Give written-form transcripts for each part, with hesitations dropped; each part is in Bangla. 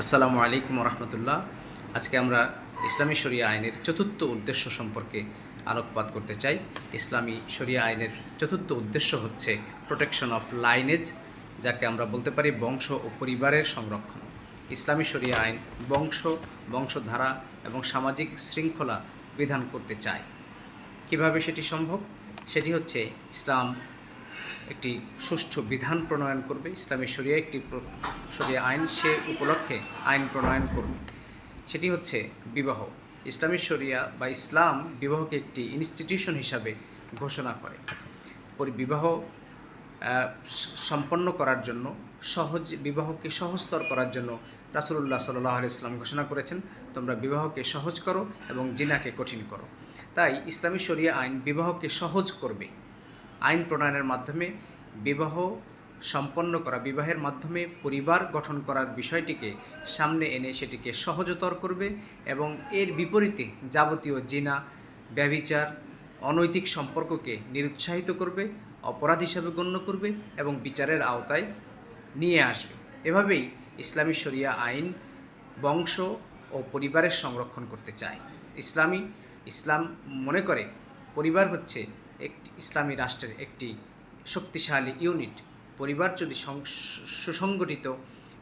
আসসালামু আলাইকুম রহমতুল্লাহ। আজকে আমরা ইসলামী শরিয়া আইনের চতুর্থ উদ্দেশ্য সম্পর্কে আলোকপাত করতে চাই। ইসলামী শরিয়া আইনের চতুর্থ উদ্দেশ্য হচ্ছে প্রোটেকশন অফ লাইনেজ, যাকে আমরা বলতে পারি বংশ ও পরিবারের সংরক্ষণ। ইসলামী শরিয়া আইন বংশধারা এবং সামাজিক শৃঙ্খলা বিধান করতে চায়। কিভাবে সেটি সম্ভব? সেটি হচ্ছে ইসলাম একটি সুষ্ঠু বিধান প্রণয়ন করবে। ইসলামী শরিয়া একটি শরিয়া আইন সে উপলক্ষে আইন প্রণয়ন করবে। সেটি হচ্ছে বিবাহ। ইসলামী শরিয়া বা ইসলাম বিবাহকে একটি ইনস্টিটিউশন হিসাবে ঘোষণা করে। বিবাহ সম্পন্ন করার জন্য, বিবাহকে সহজতর করার জন্য রাসূলুল্লাহ সাল্লাল্লাহু আলাইহি ওয়াসাল্লাম ঘোষণা করেছেন, তোমরা বিবাহকে সহজ করো এবং জিনাকে কঠিন করো। তাই ইসলামী শরিয়া আইন বিবাহকে সহজ করবে। আইন প্রণয়নের মাধ্যমে বিবাহ সম্পন্ন করা, বিবাহের মাধ্যমে পরিবার গঠন করার বিষয়টিকে সামনে এনে সেটিকে সহজতর করবে এবং এর বিপরীতে যাবতীয় জিনা, ব্যভিচার, অনৈতিক সম্পর্ককে নিরুৎসাহিত করবে, অপরাধ হিসাবে গণ্য করবে এবং বিচারের আওতায় নিয়ে আসবে। এভাবেই ইসলামী শরিয়া আইন বংশ ও পরিবারের সংরক্ষণ করতে চায়। ইসলাম মনে করে পরিবার হচ্ছে একটি ইসলামী রাষ্ট্রের একটি শক্তিশালী ইউনিট। পরিবার যদি সুসংগঠিত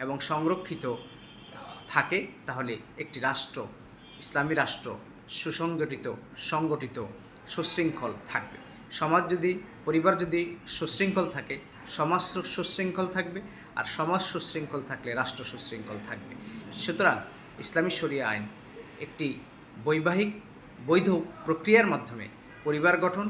এবং সংরক্ষিত থাকে তাহলে একটি রাষ্ট্র, ইসলামী রাষ্ট্র সংগঠিত, সুশৃঙ্খল থাকবে। পরিবার যদি সুশৃঙ্খল থাকে, সমাজ সুশৃঙ্খল থাকবে, আর সমাজ সুশৃঙ্খল থাকলে রাষ্ট্র সুশৃঙ্খল থাকবে। সুতরাং ইসলামী শরিয়া আইন একটি বৈধ প্রক্রিয়ার মাধ্যমে পরিবার গঠন,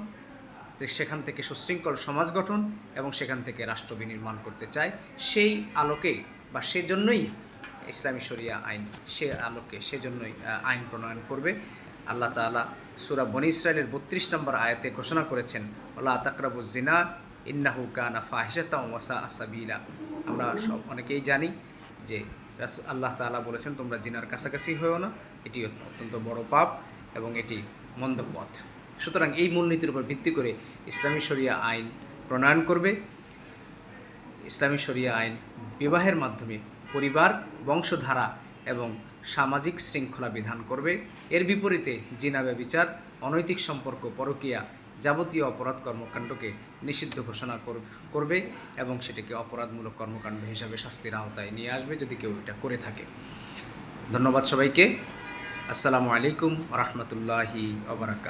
সেখান থেকে সুশৃঙ্খল সমাজ গঠন এবং সেখান থেকে রাষ্ট্র বিনির্মাণ করতে চায়। সেই আলোকে বা সেজন্যই ইসলামী শরিয়া আইন সেজন্যই আইন প্রণয়ন করবে। আল্লাহ তাআলা সূরা বনী ইসরাঈলের 32 নম্বর আয়াতে ঘোষণা করেছেন, ওয়ালা তাকরাবুজ জিনা ইন্নাহু কানা ফাহিশাতাও ওয়া সাআ সাবিলা। আমরা অনেকেই জানি যে আল্লাহ তাআলা বলেছেন, তোমরা জিনার কাছাকাছি হয়েও না, এটি অত্যন্ত বড় পাপ এবং এটি মন্দ পথ। সুতরাং এই মূলনীতির উপর ভিত্তি করে ইসলামী শরিয়া আইন প্রণয়ন করবে। ইসলামী শরিয়া আইন বিবাহের মাধ্যমে পরিবার, বংশধারা এবং সামাজিক শৃঙ্খলা বিধান করবে। এর বিপরীতে জিনা, ব্যভিচার, অনৈতিক সম্পর্ক, পরকীয়া, যাবতীয় অপরাধ কর্মকাণ্ডকে নিষিদ্ধ ঘোষণা করবে এবং সেটিকে অপরাধমূলক কর্মকাণ্ড হিসাবে শাস্তির আওতায় নিয়ে আসবে যদি কেউ এটা করে থাকে। ধন্যবাদ সবাইকে। আসসালামু আলাইকুম ওয়া রাহমাতুল্লাহি ওয়া বারাকাতুহু।